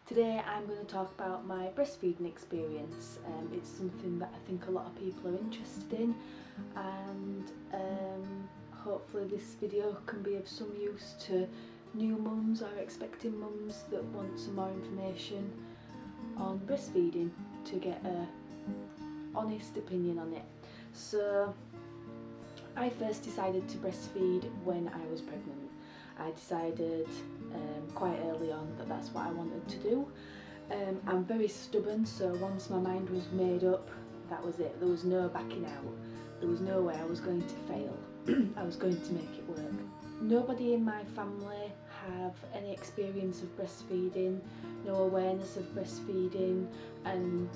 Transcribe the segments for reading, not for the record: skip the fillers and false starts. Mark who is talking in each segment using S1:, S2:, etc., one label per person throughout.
S1: Today I'm going to talk about my breastfeeding experience. It's something that I think a lot of people are interested in, and hopefully this video can be of some use to new mums or expecting mums that want some more information on breastfeeding to get a honest opinion on it. So I first decided to breastfeed when I was pregnant. I decided quite early on that that's what I wanted to do. I'm very stubborn, so once my mind was made up, that was it. There was no backing out. There was no way I was going to fail. I was going to make it work. Nobody in my family have any experience of breastfeeding, no awareness of breastfeeding, and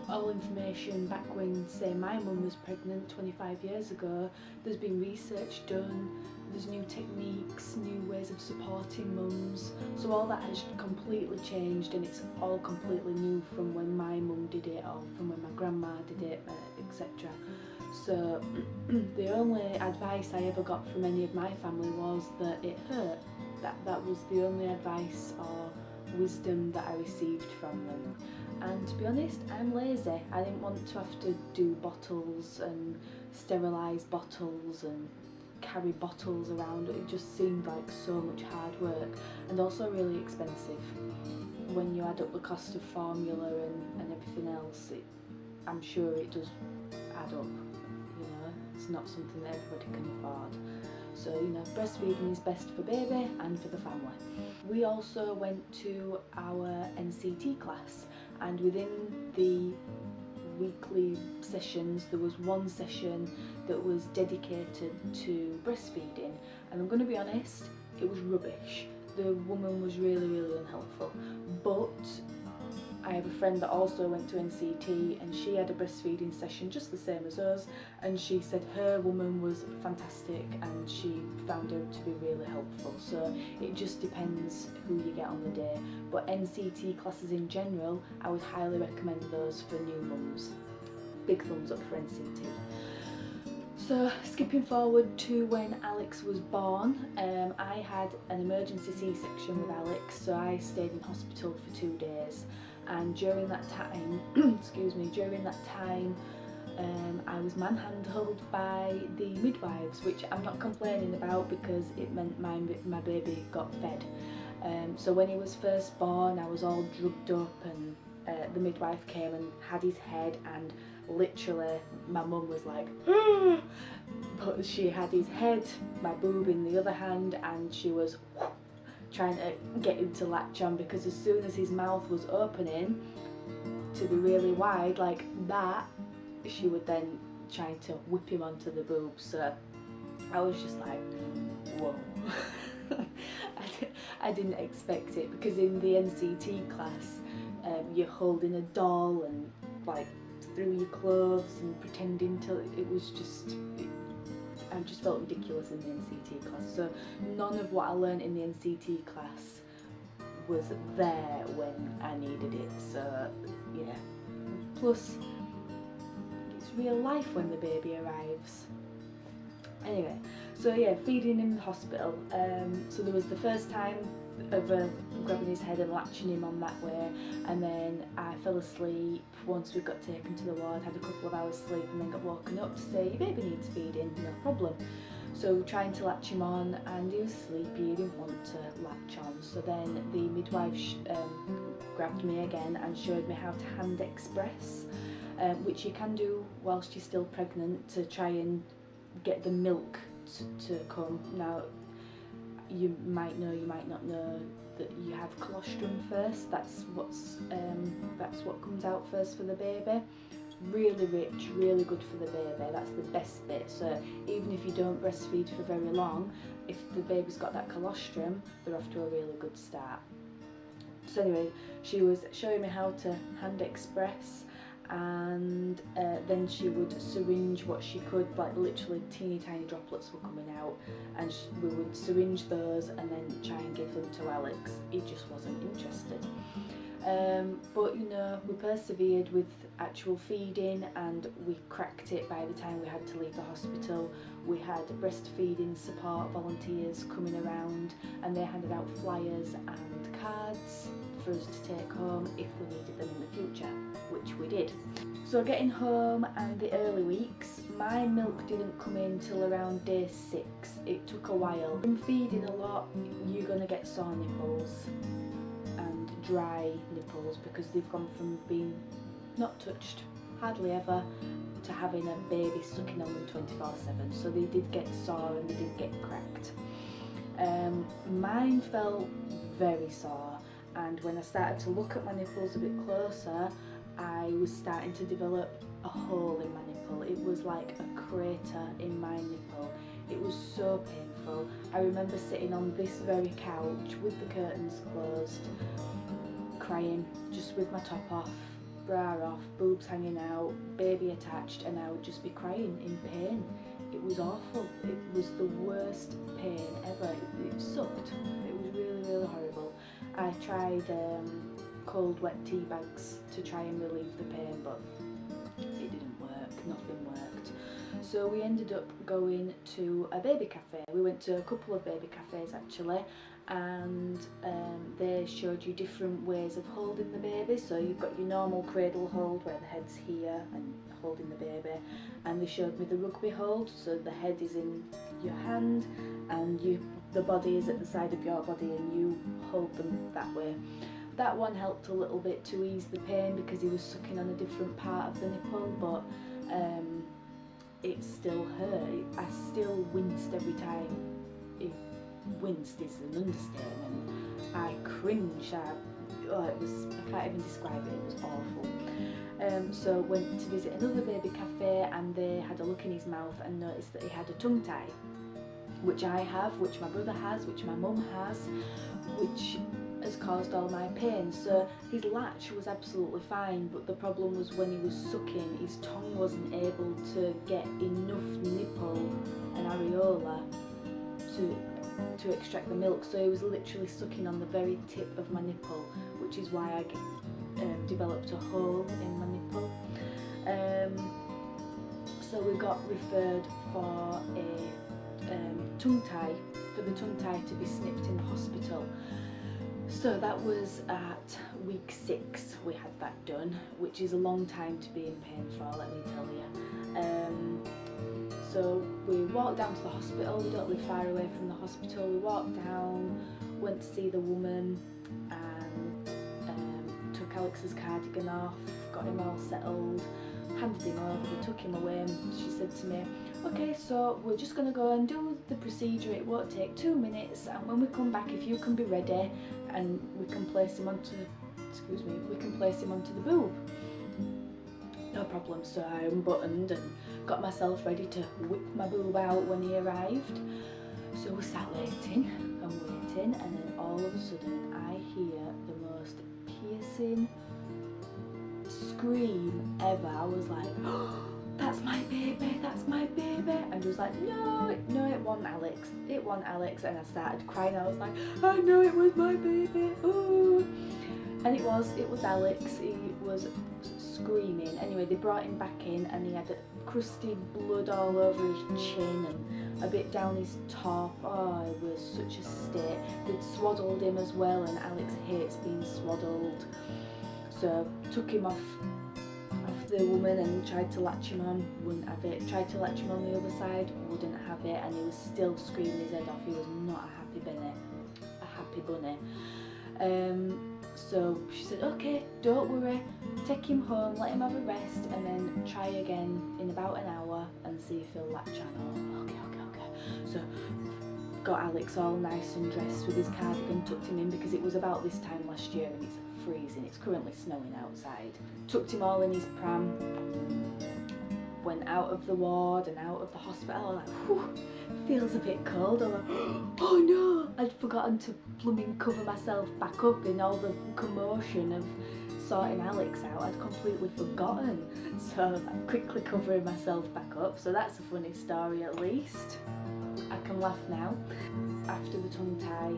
S1: all information back when, say, my mum was pregnant 25 years ago. There's been research done, there's new techniques, new ways of supporting mums, so all that has completely changed, and it's all completely new from when my mum did it or from when my grandma did it, etc. So the only advice I ever got from any of my family was that it hurt. That was the only advice or wisdom that I received from them. And to be honest, I'm lazy. I didn't want to have to do bottles and sterilise bottles and carry bottles around. It just seemed like so much hard work and also really expensive. When you add up the cost of formula and everything else, I'm sure it does add up. You know, it's not something that everybody can afford. So, you know, breastfeeding is best for baby and for the family. We also went to our NCT class, and within the weekly sessions there was one session that was dedicated to breastfeeding, and I'm going to be honest, it was rubbish. The woman was really unhelpful, but I have a friend that also went to NCT and she had a breastfeeding session just the same as us, and she said her woman was fantastic and she found her to be really helpful. So it just depends who you get on the day, but NCT classes in general, I would highly recommend those for new mums. Big thumbs up for NCT. So skipping forward to when Alex was born, I had an emergency C-section with Alex, so I stayed in hospital for 2 days. And during that time, I was manhandled by the midwives, which I'm not complaining about because it meant my baby got fed. So when he was first born, I was all drugged up, and the midwife came and had his head, and literally my mum was like, but she had his head, my boob in the other hand, and she was trying to get him to latch on, because as soon as his mouth was opening to be really wide like that, she would then try to whip him onto the boob. So I was just like, whoa. I didn't expect it, because in the NCT class you're holding a doll and like through your clothes and pretending to, it was just, I just felt ridiculous in the NCT class. So none of what I learned in the NCT class was there when I needed it. So yeah, plus it's real life when the baby arrives. Anyway, so yeah, feeding in the hospital. So there was the first time of grabbing his head and latching him on that way, and then I fell asleep once we got taken to the ward, had a couple of hours sleep, and then got woken up to say your baby needs feeding, no problem. So trying to latch him on, and he was sleepy, he didn't want to latch on. So then the midwife grabbed me again and showed me how to hand express, which you can do whilst you're still pregnant to try and get the milk to come. Now, you might know, you might not know that you have colostrum first. That's what comes out first for the baby. Really rich, really good for the baby. That's the best bit. So even if you don't breastfeed for very long, if the baby's got that colostrum, they're off to a really good start. So anyway, she was showing me how to hand express, and then she would syringe what she could, like literally teeny tiny droplets were coming out, and we would syringe those and then try and give them to Alex. He just wasn't interested. But you know, we persevered with actual feeding, and we cracked it by the time we had to leave the hospital. We had breastfeeding support volunteers coming around, and they handed out flyers and cards for us to take home if we needed them in the future, which we did. So getting home and the early weeks, my milk didn't come in till around day 6. It took a while. From feeding a lot, you're going to get sore nipples and dry nipples because they've gone from being not touched hardly ever to having a baby sucking on them 24/7. So they did get sore and they did get cracked. Mine felt very sore, and when I started to look at my nipples a bit closer, I was starting to develop a hole in my nipple. It was like a crater in my nipple. It was so painful. I remember sitting on this very couch with the curtains closed, crying, just with my top off, bra off, boobs hanging out, baby attached, and I would just be crying in pain. It was awful. It was the worst pain ever. It sucked. It was really, really horrible. I tried cold wet tea bags to try and relieve the pain, but it didn't work. Nothing worked. So we ended up going to a baby cafe. We went to a couple of baby cafes actually, and they showed you different ways of holding the baby. So you've got your normal cradle hold where the head's here and holding the baby, and they showed me the rugby hold, so the head is in your hand and the body is at the side of your body and you hold them that way. That one helped a little bit to ease the pain because he was sucking on a different part of the nipple, but it still hurt. I still winced every time. Winced is an understatement. I cringed. I can't even describe it. It was awful. So went to visit another baby cafe, and they had a look in his mouth and noticed that he had a tongue tie, which I have, which my brother has, which my mum has, which has caused all my pain. So his latch was absolutely fine, but the problem was when he was sucking, his tongue wasn't able to get enough nipple and areola to extract the milk, so he was literally sucking on the very tip of my nipple, which is why I developed a hole in my nipple. So we got referred for a tongue tie, for the tongue tie to be snipped in the hospital. So that was at week 6 we had that done, which is a long time to be in pain for, let me tell you. So we walked down to the hospital. We don't live far away from the hospital. We walked down, went to see the woman, and took Alex's cardigan off, got him all settled, handed him over, we took him away, and she said to me, okay, so we're just going to go and do the procedure. It won't take 2 minutes, and when we come back, if you can be ready, and we can place him onto the boob. No problem. So I unbuttoned and got myself ready to whip my boob out when he arrived. So we sat waiting, and then all of a sudden I hear the most piercing scream ever. I was like, oh, that's my baby, that's my baby. And he was like, no, it wasn't Alex. It wasn't Alex. And I started crying. I was like, I know it was my baby. Oh. And it was Alex. He was screaming. Anyway, they brought him back in, and he had crusty blood all over his chin and a bit down his top. Oh, it was such a state. They'd swaddled him as well, and Alex hates being swaddled. So took him off the woman and tried to latch him on, wouldn't have it. Tried to latch him on the other side, wouldn't have it, and he was still screaming his head off. He was not a happy bunny. So she said, okay, don't worry, take him home, let him have a rest, and then try again in about an hour and see if he'll latch on. Okay. So got Alex all nice and dressed with his cardigan, tucked him in because it was about this time last year and it's freezing, it's currently snowing outside. Tucked him all in his pram, went out of the ward and out of the hospital. I was like, whew, feels a bit cold. I'm like, oh no, I'd forgotten to blooming cover myself back up in all the commotion of sorting Alex out. I'd completely forgotten, so I'm quickly covering myself back up. So that's a funny story at least. I can laugh now. After the tongue tie,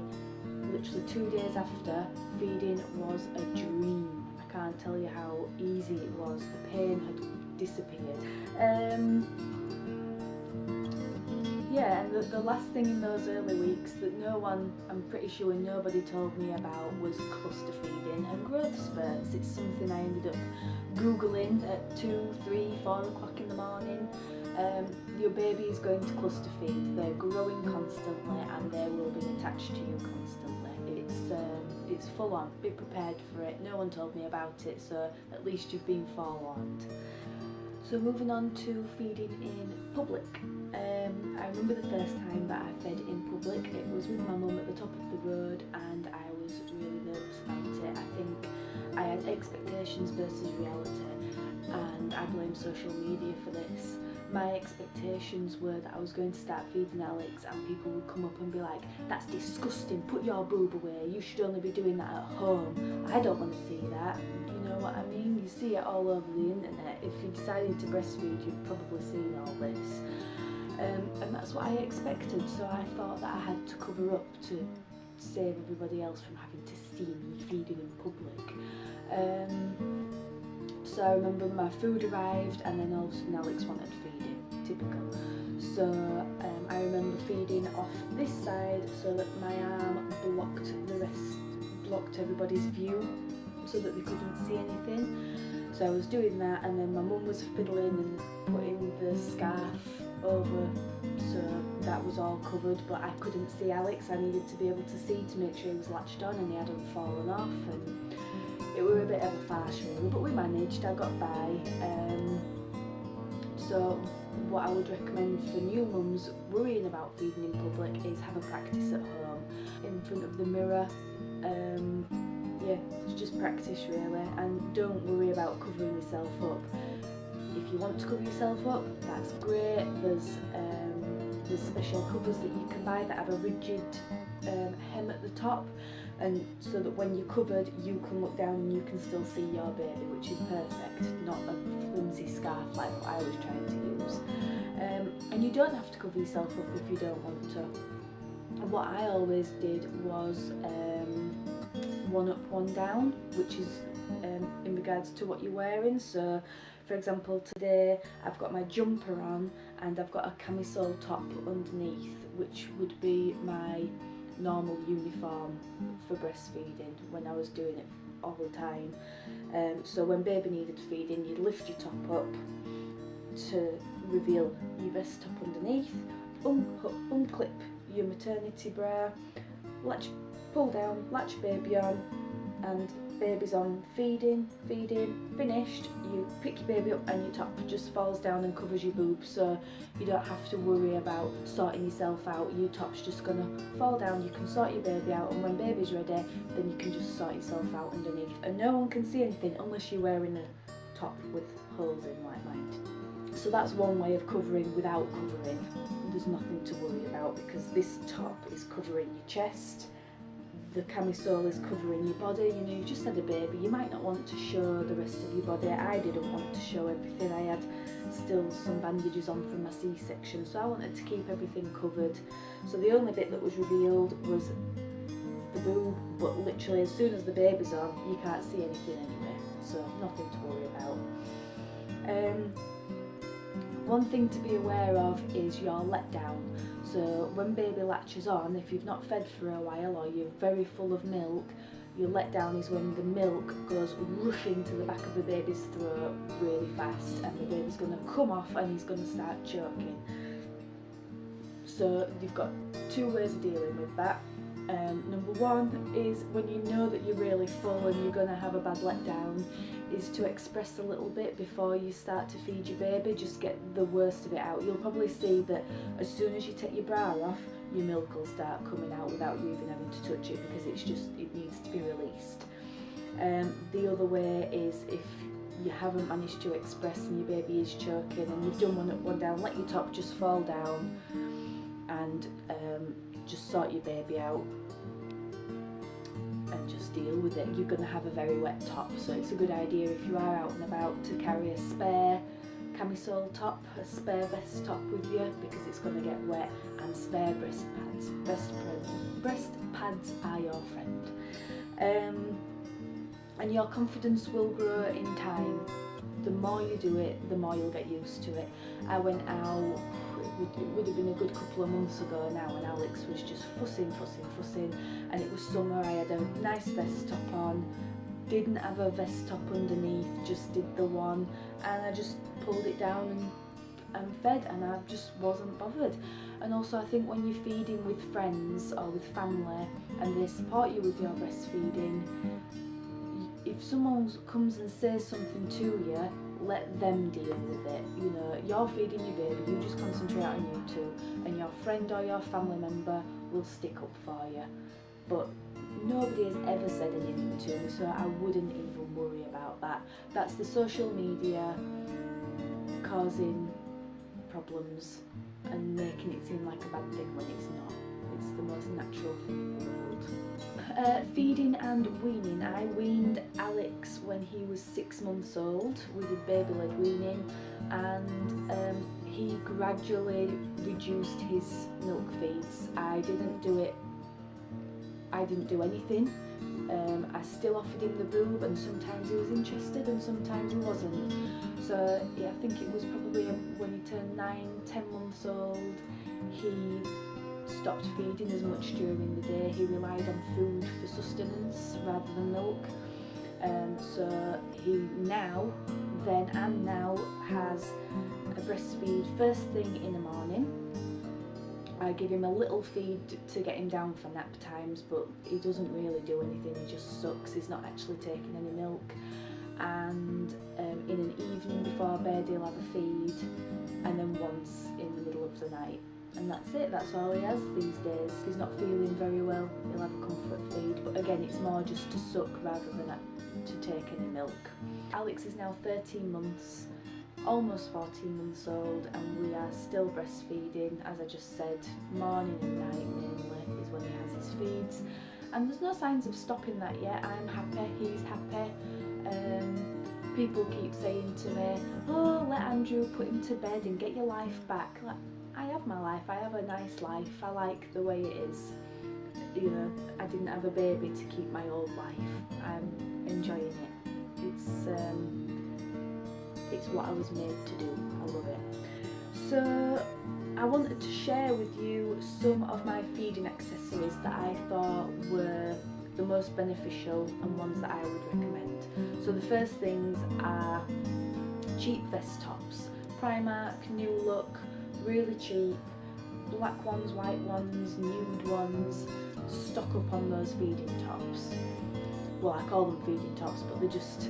S1: literally 2 days after, feeding was a dream. I can't tell you how easy it was. The pain had disappeared. Yeah, and the last thing in those early weeks that I'm pretty sure nobody told me about was cluster feeding and growth spurts. It's something I ended up Googling at 2, 3, 4 o'clock in the morning. Your baby is going to cluster feed. They're growing constantly and they will be attached to you constantly. It's full on. Be prepared for it. No one told me about it, so at least you've been forewarned. So moving on to feeding in public. I remember the first time that I fed in public. It was with my mum at the top of the road and I was really nervous about it. I think I had expectations versus reality, and I blame social media for this. My expectations were that I was going to start feeding Alex and people would come up and be like, "That's disgusting, put your boob away, you should only be doing that at home. I don't want to see that." You know what I mean? You see it all over the internet. If you decided to breastfeed, you've probably seen all this. And that's what I expected, so I thought that I had to cover up to save everybody else from having to see me feeding in public. So I remember my food arrived and then all of a sudden Alex wanted feeding, typical. So I remember feeding off this side so that my arm blocked everybody's view so that they couldn't see anything. So I was doing that and then my mum was fiddling and putting the scarf over so that was all covered, but I couldn't see Alex. I needed to be able to see to make sure he was latched on and he hadn't fallen off, and it were a bit of a farce really, but we managed. I got by. So what I would recommend for new mums worrying about feeding in public is have a practice at home in front of the mirror. Yeah, just practice really, and don't worry about covering yourself up. If you want to cover yourself up, that's great. There's special covers that you can buy that have a rigid hem at the top, and so that when you're covered you can look down and you can still see your baby, which is perfect, not a flimsy scarf like what I was trying to use. And you don't have to cover yourself up if you don't want to. What I always did was one up, one down, which is in regards to what you're wearing. So for example, today I've got my jumper on and I've got a camisole top underneath, which would be my normal uniform for breastfeeding when I was doing it all the time. So when baby needed feeding, you'd lift your top up to reveal your vest top underneath, unclip your maternity bra, pull down, latch baby on, and baby's on feeding, finished, you pick your baby up and your top just falls down and covers your boobs, so you don't have to worry about sorting yourself out. Your top's just gonna fall down, you can sort your baby out, and when baby's ready then you can just sort yourself out underneath, and no one can see anything unless you're wearing a top with holes in like mine. So that's one way of covering without covering. There's nothing to worry about because this top is covering your chest, the camisole is covering your body. You know, you've just had a baby, you might not want to show the rest of your body. I didn't want to show everything. I had still some bandages on from my C-section, so I wanted to keep everything covered. So the only bit that was revealed was the boob, but literally as soon as the baby's on, you can't see anything anyway, so nothing to worry about. One thing to be aware of is your letdown. So when baby latches on, if you've not fed for a while or you're very full of milk, your letdown is when the milk goes rushing to the back of the baby's throat really fast, and the baby's going to come off and he's going to start choking. So you've got two ways of dealing with that. Number one is when you know that you're really full and you're going to have a bad letdown, is to express a little bit before you start to feed your baby. Just get the worst of it out. You'll probably see that as soon as you take your bra off, your milk will start coming out without you even having to touch it, because it needs to be released. The other way is if you haven't managed to express and your baby is choking and you've done one up, one down, let your top just fall down and just sort your baby out and just deal with it. You're going to have a very wet top, so it's a good idea if you are out and about to carry a spare camisole top, a spare vest top with you, because it's going to get wet, and spare breast pads. Breast pads are your friend. And your confidence will grow in time. The more you do it, the more you'll get used to it. I went out, it it would have been a good couple of months ago now, and Alex was just fussing, and it was summer. I had a nice vest top on, didn't have a vest top underneath, just did the one, and I just pulled it down and fed, and I just wasn't bothered. And also I think when you're feeding with friends or with family and they support you with your breastfeeding, if someone comes and says something to you, let them deal with it. You know, you're feeding your baby, you just concentrate on you two, and your friend or your family member will stick up for you. But nobody has ever said anything to me, so I wouldn't even worry about that. That's the social media causing problems and making it seem like a bad thing when it's not. It's the most natural thing in the world. Feeding and weaning. I weaned Alex when he was 6 months old. We did baby led weaning, and he gradually reduced his milk feeds. I didn't do anything. I still offered him the boob, and sometimes he was interested and sometimes he wasn't. So yeah, I think it was probably when he turned 9-10 months old, he stopped feeding as much during the day. He relied on food for sustenance rather than milk. So he now has a breastfeed first thing in the morning. I give him a little feed to get him down for nap times, but he doesn't really do anything, he just sucks, he's not actually taking any milk. And in an evening before bed he'll have a feed, and then once in the middle of the night. And that's it, that's all he has these days. If he's not feeling very well, he'll have a comfort feed, but again it's more just to suck rather than to take any milk. Alex is now 13 months, almost 14 months old, and we are still breastfeeding. As I just said, morning and night mainly is when he has his feeds, and there's no signs of stopping that yet. I'm happy, he's happy. People keep saying to me, oh, let Andrew put him to bed and get your life back. Like, I have my life, I have a nice life, I like the way it is. You know, I didn't have a baby to keep my old life. I'm enjoying it. It's what I was made to do. I love it. So I wanted to share with you some of my feeding accessories that I thought were the most beneficial and ones that I would recommend. So the first things are cheap vest tops. Primark, New Look, really cheap. Black ones, white ones, nude ones. Stock up on those feeding tops. Well, I call them feeding tops, but they're just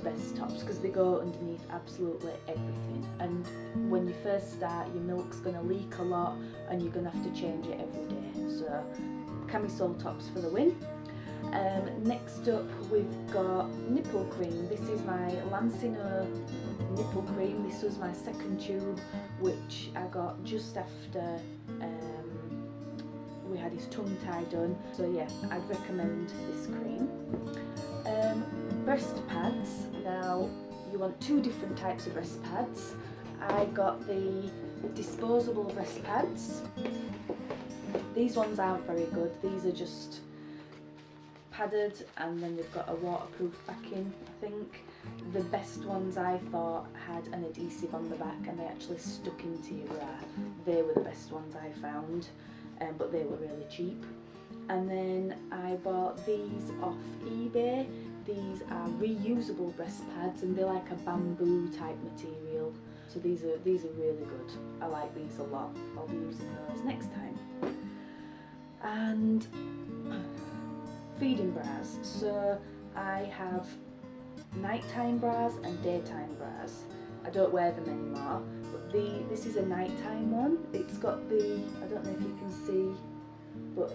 S1: vest tops because they go underneath absolutely everything. And when you first start, your milk's going to leak a lot and you're going to have to change it every day. So camisole tops for the win. Next up we've got nipple cream. This is my Lancino nipple cream. This was my second tube, which I got just after we had his tongue tie done. So yeah, I'd recommend this cream. Breast pads. Now you want two different types of breast pads. I got the disposable breast pads. These ones aren't very good. These are just padded and then they've got a waterproof backing, I think. The best ones I thought had an adhesive on the back and they actually stuck into your bra. They were the best ones I found, but they were really cheap. And then I bought these off eBay. These are reusable breast pads and they're like a bamboo type material. So these are really good. I like these a lot. I'll be using those next time. And feeding bras. So I have nighttime bras and daytime bras. I don't wear them anymore, but this is a nighttime one. It's got the, I don't know if you can see, but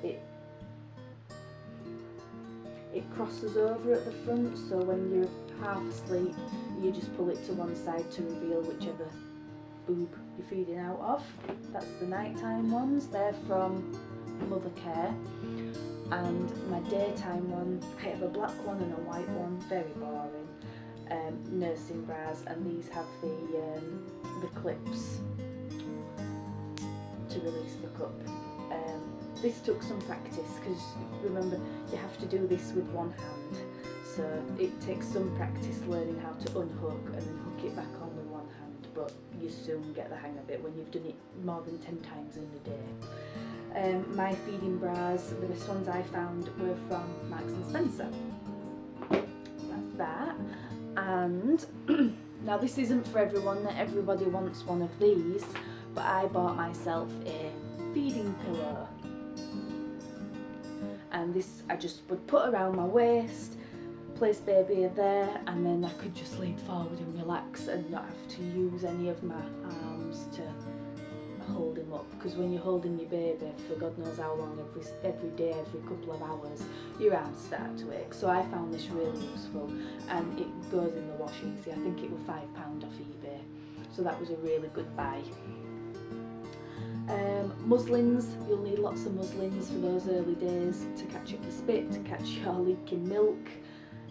S1: it crosses over at the front, so when you're half asleep you just pull it to one side to reveal whichever boob you're feeding out of. That's the nighttime ones. They're from Mother Care. And my daytime one, I have a black one and a white one, very boring, nursing bras, and these have the clips to release the cup. This took some practice because remember you have to do this with one hand, so it takes some practice learning how to unhook and then hook it back on with one hand. but you soon get the hang of it when you've done it more than 10 times in a day. My feeding bras, the best ones I found were from Marks and Spencer. That's that. And now this isn't for everyone, that everybody wants one of these, but I bought myself a feeding pillow. And this I just would put around my waist, place baby there, and then I could just lean forward and relax and not have to use any of my arms to hold him up, because when you're holding your baby for God knows how long, every day, every couple of hours, your arms start to ache. So I found this really useful, and it goes in the wash easy. I think it was £5 off eBay, so that was a really good buy. Muslins, you'll need lots of muslins for those early days to catch up the spit, to catch your leaking milk.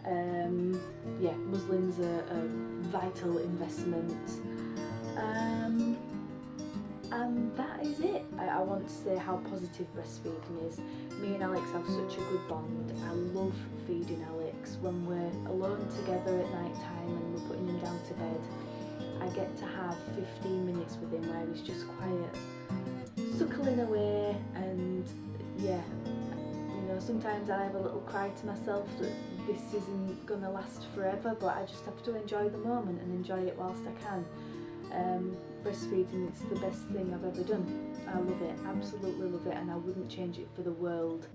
S1: Yeah, muslins are a vital investment. And that is it. I want to say how positive breastfeeding is. Me and Alex have such a good bond. I love feeding Alex. When we're alone together at night time and we're putting him down to bed, I get to have 15 minutes with him where he's just quiet, suckling away, and yeah, you know, sometimes I have a little cry to myself that this isn't going to last forever, but I just have to enjoy the moment and enjoy it whilst I can. Breastfeeding, it's the best thing I've ever done. I love it, absolutely love it, and I wouldn't change it for the world.